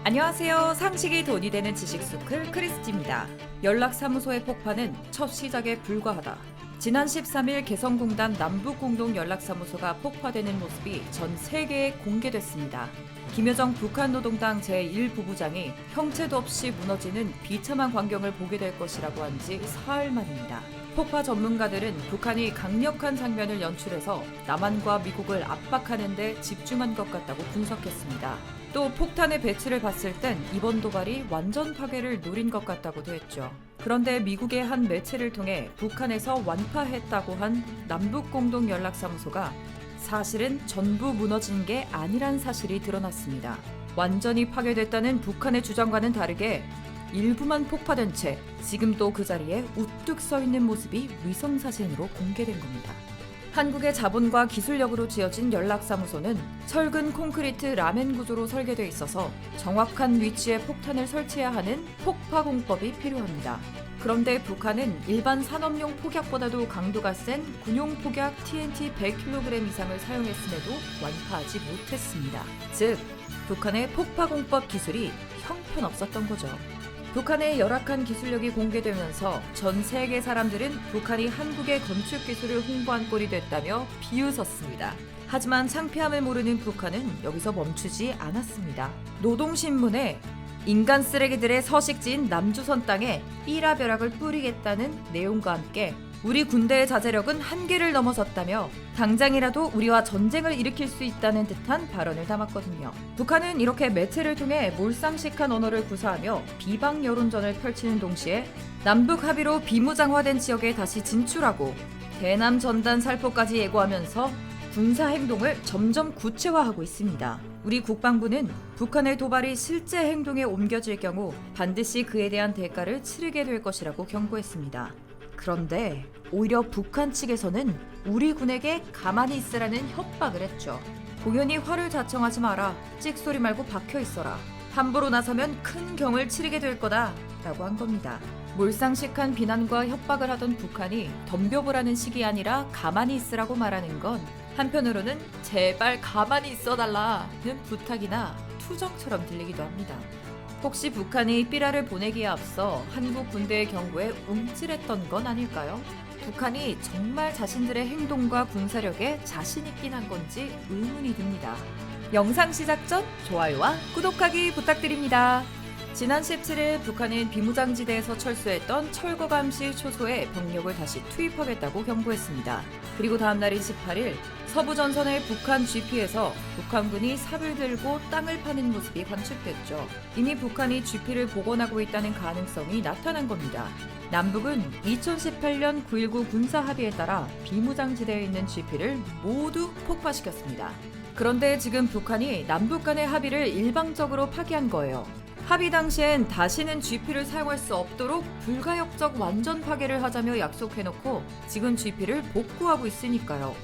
안녕하세요. 상식이 돈이 되는 지식스쿨 크리스티입니다. 연락사무소의 폭파는 첫 시작에 불과하다. 지난 13일 개성공단 남북공동연락사무소가 폭파되는 모습이 전 세계에 공개됐습니다. 김여정 북한 노동당 제1부부장이 형체도 없이 무너지는 비참한 광경을 보게 될 것이라고 한 지 사흘 만입니다. 폭파 전문가들은 북한이 강력한 장면을 연출해서 남한과 미국을 압박하는 데 집중한 것 같다고 분석했습니다. 또 폭탄의 배치를 봤을 땐 이번 도발이 완전 파괴를 노린 것 같다고도 했죠. 그런데 미국의 한 매체를 통해 북한에서 완파했다고 한 남북공동연락사무소가 사실은 전부 무너진 게 아니란 사실이 드러났습니다. 완전히 파괴됐다는 북한의 주장과는 다르게 일부만 폭파된 채 지금도 그 자리에 우뚝 서 있는 모습이 위성사진으로 공개된 겁니다. 한국의 자본과 기술력으로 지어진 연락사무소는 철근 콘크리트 라멘 구조로 설계돼 있어서 정확한 위치에 폭탄을 설치해야 하는 폭파 공법이 필요합니다. 그런데 북한은 일반 산업용 폭약보다도 강도가 센 군용 폭약 TNT 100kg 이상을 사용했음에도 완파하지 못했습니다. 즉, 북한의 폭파 공법 기술이 형편없었던 거죠. 북한의 열악한 기술력이 공개되면서 전 세계 사람들은 북한이 한국의 건축 기술을 홍보한 꼴이 됐다며 비웃었습니다. 하지만 창피함을 모르는 북한은 여기서 멈추지 않았습니다. 노동신문에 인간 쓰레기들의 서식지인 남조선 땅에 삐라벼락을 뿌리겠다는 내용과 함께 우리 군대의 자제력은 한계를 넘어섰다며 당장이라도 우리와 전쟁을 일으킬 수 있다는 듯한 발언을 담았거든요. 북한은 이렇게 매체를 통해 몰상식한 언어를 구사하며 비방 여론전을 펼치는 동시에 남북 합의로 비무장화된 지역에 다시 진출하고 대남 전단 살포까지 예고하면서 군사 행동을 점점 구체화하고 있습니다. 우리 국방부는 북한의 도발이 실제 행동에 옮겨질 경우 반드시 그에 대한 대가를 치르게 될 것이라고 경고했습니다. 그런데 오히려 북한 측에서는 우리 군에게 가만히 있으라는 협박을 했죠. 공연히 화를 자청하지 마라. 찍소리 말고 박혀 있어라. 함부로 나서면 큰 경을 치르게 될 거다 라고 한 겁니다. 몰상식한 비난과 협박을 하던 북한이 덤벼보라는 식이 아니라 가만히 있으라고 말하는 건 한편으로는 제발 가만히 있어달라는 부탁이나 투정처럼 들리기도 합니다. 혹시 북한이 삐라를 보내기에 앞서 한국 군대의 경고에 움찔했던 건 아닐까요? 북한이 정말 자신들의 행동과 군사력에 자신 있긴 한 건지 의문이 듭니다. 영상 시작 전 좋아요와 구독하기 부탁드립니다. 지난 17일 북한은 비무장지대에서 철수했던 철거감시 초소에 병력을 다시 투입하겠다고 경고했습니다. 그리고 다음 날인 18일 서부 전선의 북한 GP에서 북한군이 삽을 들고 땅을 파는 모습이 관측됐죠. 이미 북한이 GP를 복원하고 있다는 가능성이 나타난 겁니다. 남북은 2018년 9.19 군사합의에 따라 비무장지대에 있는 GP를 모두 폭파시켰습니다. 그런데 지금 북한이 남북 간의 합의를 일방적으로 파기한 거예요. 합의 당시엔 다시는 GP를 사용할 수 없도록 불가역적 완전 파괴를 하자며 약속해놓고 지금 GP를 복구하고 있으니까요.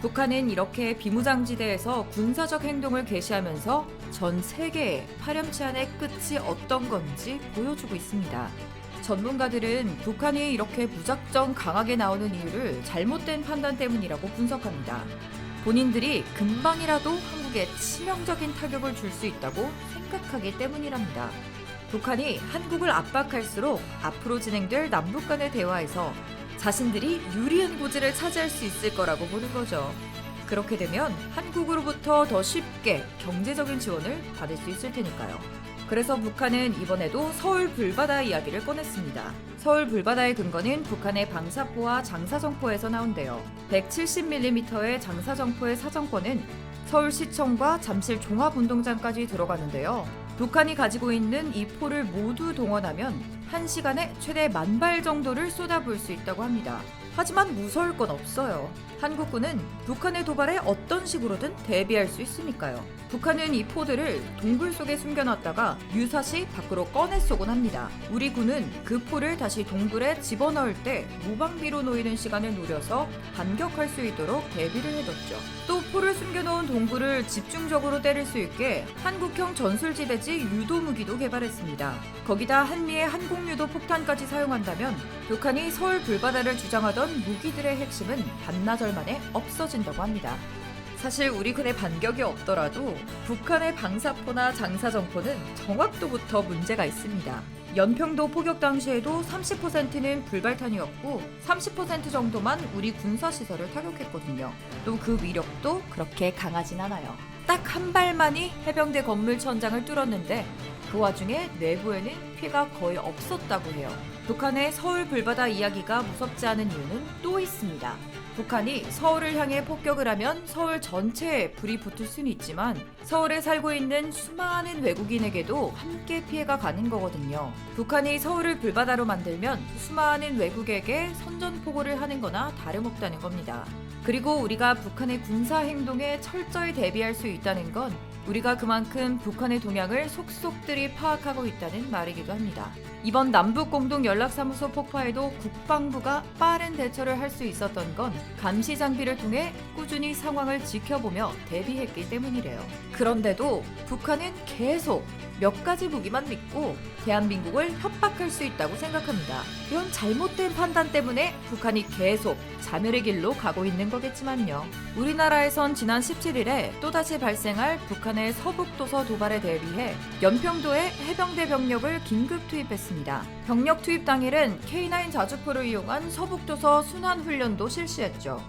북한은 이렇게 비무장지대에서 군사적 행동을 개시하면서 전 세계에 파렴치한의 끝이 어떤 건지 보여주고 있습니다. 전문가들은 북한이 이렇게 무작정 강하게 나오는 이유를 잘못된 판단 때문이라고 분석합니다. 본인들이 금방이라도 한국에 치명적인 타격을 줄 수 있다고 생각하기 때문이랍니다. 북한이 한국을 압박할수록 앞으로 진행될 남북 간의 대화에서 자신들이 유리한 고지를 차지할 수 있을 거라고 보는 거죠. 그렇게 되면 한국으로부터 더 쉽게 경제적인 지원을 받을 수 있을 테니까요. 그래서 북한은 이번에도 서울 불바다 이야기를 꺼냈습니다. 서울 불바다의 근거는 북한의 방사포와 장사정포에서 나온대요. 170mm의 장사정포의 사정권은 서울시청과 잠실 종합운동장까지 들어가는데요. 북한이 가지고 있는 이 포를 모두 동원하면 1시간에 최대 10,000발 정도를 쏟아부을 수 있다고 합니다. 하지만 무서울 건 없어요. 한국군은 북한의 도발에 어떤 식으로든 대비할 수 있으니까요. 북한은 이 포들을 동굴 속에 숨겨놨다가 유사시 밖으로 꺼내 쏘곤 합니다. 우리 군은 그 포를 다시 동굴에 집어넣을 때 무방비로 놓이는 시간을 노려서 반격할 수 있도록 대비를 해뒀죠. 또 포를 숨겨놓은 동굴을 집중적으로 때릴 수 있게 한국형 전술지대지 유도무기도 개발했습니다. 거기다 한미의 항공유도 폭탄까지 사용한다면 북한이 서울 불바다를 주장하던 무기들의 핵심은 반나절 만에 없어진다고 합니다. 사실 우리 군에 반격이 없더라도 북한의 방사포나 장사정포는 정확도부터 문제가 있습니다. 연평도 포격 당시에도 30%는 불발탄이었고 30% 정도만 우리 군사시설을 타격했거든요. 또 그 위력도 그렇게 강하진 않아요. 딱 한 발만이 해병대 건물 천장을 뚫었는데 그 와중에 내부에는 피해가 거의 없었다고 해요. 북한의 서울 불바다 이야기가 무섭지 않은 이유는 또 있습니다. 북한이 서울을 향해 폭격을 하면 서울 전체에 불이 붙을 수는 있지만 서울에 살고 있는 수많은 외국인에게도 함께 피해가 가는 거거든요. 북한이 서울을 불바다로 만들면 수많은 외국에게 선전포고를 하는 거나 다름없다는 겁니다. 그리고 우리가 북한의 군사 행동에 철저히 대비할 수 있다는 건 우리가 그만큼 북한의 동향을 속속들이 파악하고 있다는 말이기도 합니다. 이번 남북공동연락사무소 폭파에도 국방부가 빠른 대처를 할 수 있었던 건 감시 장비를 통해 꾸준히 상황을 지켜보며 대비했기 때문이래요. 그런데도 북한은 계속 몇 가지 무기만 믿고 대한민국을 협박할 수 있다고 생각합니다. 이런 잘못된 판단 때문에 북한이 계속 자멸의 길로 가고 있는 거겠지만요. 우리나라에선 지난 17일에 또다시 발생할 북한의 서북도서 도발에 대비해 연평도에 해병대 병력을 긴급 투입했습니다. 병력 투입 당일은 K9 자주포를 이용한 서북도서 순환훈련도 실시했죠.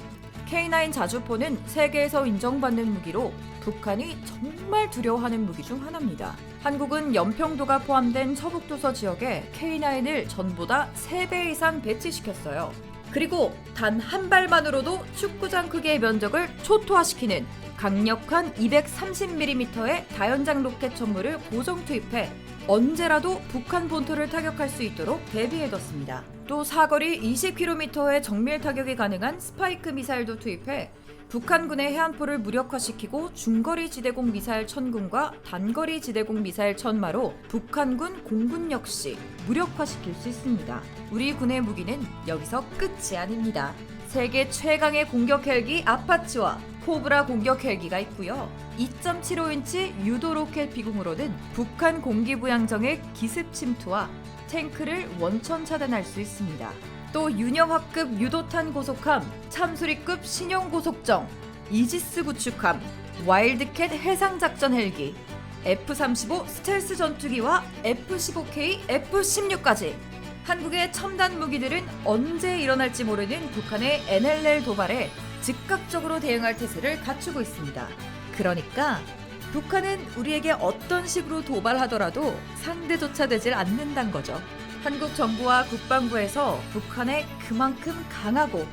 K9 자주포는 세계에서 인정받는 무기로 북한이 정말 두려워하는 무기 중 하나입니다. 한국은 연평도가 포함된 서북도서 지역에 K9을 전보다 3배 이상 배치시켰어요. 그리고 단 한 발만으로도 축구장 크기의 면적을 초토화시키는 강력한 230mm의 다연장 로켓 천물을 고정 투입해 언제라도 북한 본토를 타격할 수 있도록 대비해뒀습니다. 또 사거리 20km의 정밀 타격이 가능한 스파이크 미사일도 투입해 북한군의 해안포를 무력화시키고 중거리 지대공 미사일 1000군과 단거리 지대공 미사일 1000마로 북한군 공군 역시 무력화시킬 수 있습니다. 우리 군의 무기는 여기서 끝이 아닙니다. 세계 최강의 공격 헬기 아파치와 코브라 공격 헬기가 있고요. 2.75인치 유도 로켓 비공으로는 북한 공기부양정의 기습 침투와 탱크를 원천 차단할 수 있습니다. 또 윤영화급 유도탄 고속함, 참수리급 신형 고속정, 이지스 구축함, 와일드캣 해상작전 헬기, F-35 스텔스 전투기와 F-15K, F-16까지 한국의 첨단 무기들은 언제 일어날지 모르는 북한의 NLL 도발에 즉각적으로 대응할 태세를 갖추고 있습니다. 그러니까 북한은 우리에게 어떤 식으로 도발하더라도 상대조차 되질 않는다는 거죠. 한국 정부와 국방부에서 북한에 그만큼 강하고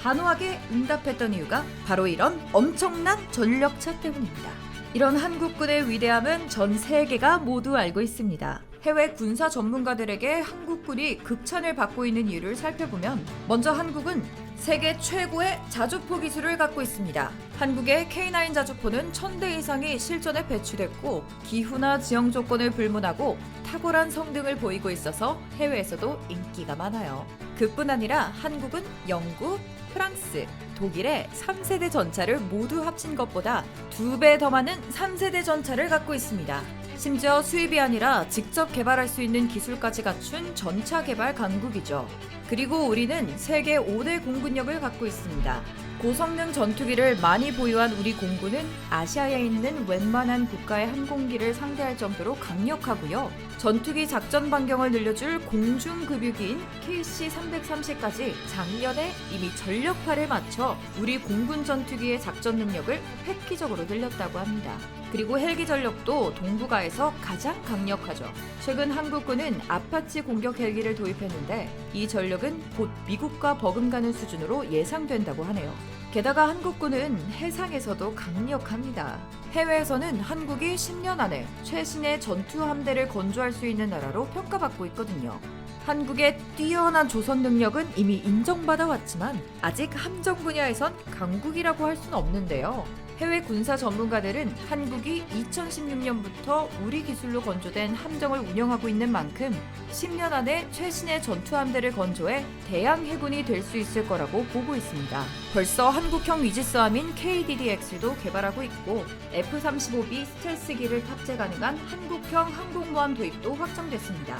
단호하게 응답했던 이유가 바로 이런 엄청난 전력차 때문입니다. 이런 한국군의 위대함은 전 세계가 모두 알고 있습니다. 해외 군사 전문가들에게 한국군이 극찬을 받고 있는 이유를 살펴보면 먼저 한국은 세계 최고의 자주포 기술을 갖고 있습니다. 한국의 K9 자주포는 1000대 이상이 실전에 배치됐고 기후나 지형 조건을 불문하고 탁월한 성능을 보이고 있어서 해외에서도 인기가 많아요. 그뿐 아니라 한국은 영국, 프랑스, 독일의 3세대 전차를 모두 합친 것보다 2배 더 많은 3세대 전차를 갖고 있습니다. 심지어 수입이 아니라 직접 개발할 수 있는 기술까지 갖춘 전차 개발 강국이죠. 그리고 우리는 세계 5대 공군력을 갖고 있습니다. 고성능 전투기를 많이 보유한 우리 공군은 아시아에 있는 웬만한 국가의 항공기를 상대할 정도로 강력하고요. 전투기 작전 반경을 늘려줄 공중급유기인 KC-330까지 작년에 이미 전력파를 맞춰 우리 공군 전투기의 작전 능력을 획기적으로 늘렸다고 합니다. 그리고 헬기 전력도 동북아에서 가장 강력하죠. 최근 한국군은 아파치 공격 헬기를 도입했는데 이 전력은 곧 미국과 버금가는 수준으로 예상된다고 하네요. 게다가 한국군은 해상에서도 강력합니다. 해외에서는 한국이 10년 안에 최신의 전투 함대를 건조할 수 있는 나라로 평가받고 있거든요. 한국의 뛰어난 조선 능력은 이미 인정받아 왔지만 아직 함정 분야에선 강국이라고 할 수는 없는데요. 해외 군사 전문가들은 한국이 2016년부터 우리 기술로 건조된 함정을 운영하고 있는 만큼 10년 안에 최신의 전투함대를 건조해 대양 해군이 될 수 있을 거라고 보고 있습니다. 벌써 한국형 이지스함인 KDDX도 개발하고 있고 F-35B 스텔스기를 탑재 가능한 한국형 항공모함 도입도 확정됐습니다.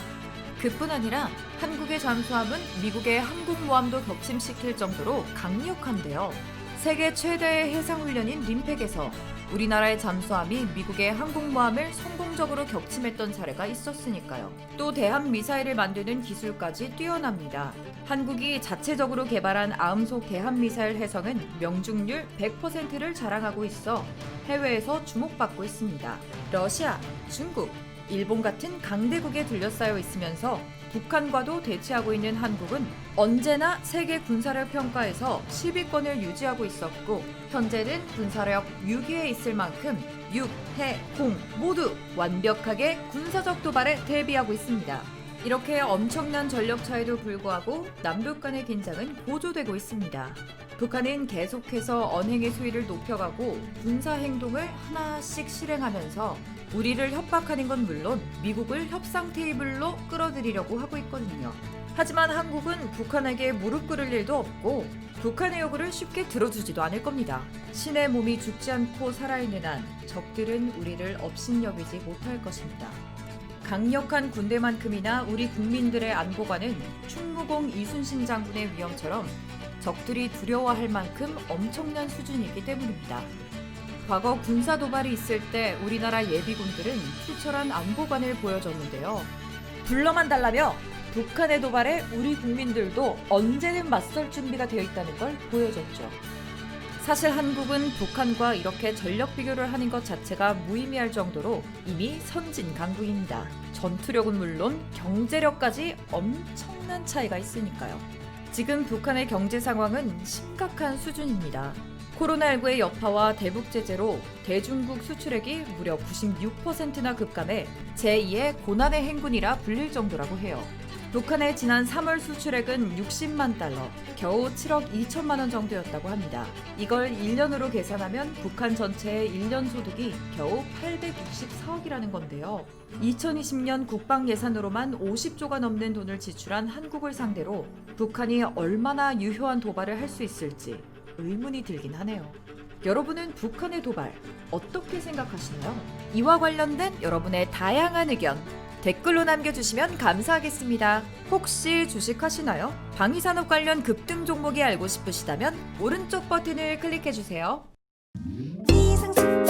그뿐 아니라 한국의 잠수함은 미국의 항공모함도 격침시킬 정도로 강력한데요. 세계 최대의 해상훈련인 림팩에서 우리나라의 잠수함이 미국의 항공모함을 성공적으로 격침했던 사례가 있었으니까요. 또 대한미사일을 만드는 기술까지 뛰어납니다. 한국이 자체적으로 개발한 아음속 대한미사일 해성은 명중률 100%를 자랑하고 있어 해외에서 주목받고 있습니다. 러시아, 중국, 일본 같은 강대국에 둘러싸여 있으면서 북한과도 대치하고 있는 한국은 언제나 세계 군사력 평가에서 10위권을 유지하고 있었고 현재는 군사력 6위에 있을 만큼 육, 해, 공 모두 완벽하게 군사적 도발에 대비하고 있습니다. 이렇게 엄청난 전력 차이도 불구하고 남북 간의 긴장은 고조되고 있습니다. 북한은 계속해서 언행의 수위를 높여가고 군사 행동을 하나씩 실행하면서 우리를 협박하는 건 물론 미국을 협상 테이블로 끌어들이려고 하고 있거든요. 하지만 한국은 북한에게 무릎 꿇을 일도 없고 북한의 요구를 쉽게 들어주지도 않을 겁니다. 신의 몸이 죽지 않고 살아있는 한 적들은 우리를 업신여기지 못할 것입니다. 강력한 군대만큼이나 우리 국민들의 안보관은 충무공 이순신 장군의 위엄처럼 적들이 두려워할 만큼 엄청난 수준이기 때문입니다. 과거 군사 도발이 있을 때 우리나라 예비군들은 투철한 안보관을 보여줬는데요. 불러만 달라며 북한의 도발에 우리 국민들도 언제든 맞설 준비가 되어 있다는 걸 보여줬죠. 사실 한국은 북한과 이렇게 전력 비교를 하는 것 자체가 무의미할 정도로 이미 선진 강국입니다. 전투력은 물론 경제력까지 엄청난 차이가 있으니까요. 지금 북한의 경제 상황은 심각한 수준입니다. 코로나19의 여파와 대북 제재로 대중국 수출액이 무려 96%나 급감해 제2의 고난의 행군이라 불릴 정도라고 해요. 북한의 지난 3월 수출액은 60만 달러, 겨우 7억 2천만 원 정도였다고 합니다. 이걸 1년으로 계산하면 북한 전체의 1년 소득이 겨우 864억이라는 건데요. 2020년 국방 예산으로만 50조가 넘는 돈을 지출한 한국을 상대로 북한이 얼마나 유효한 도발을 할 수 있을지 의문이 들긴 하네요. 여러분은 북한의 도발 어떻게 생각하시나요? 이와 관련된 여러분의 다양한 의견 댓글로 남겨주시면 감사하겠습니다. 혹시 주식하시나요? 방위산업 관련 급등 종목이 알고 싶으시다면 오른쪽 버튼을 클릭해주세요. 이상스쿨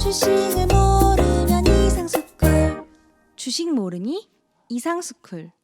주식을 모르면 이상스쿨 주식 모르니? 이상스쿨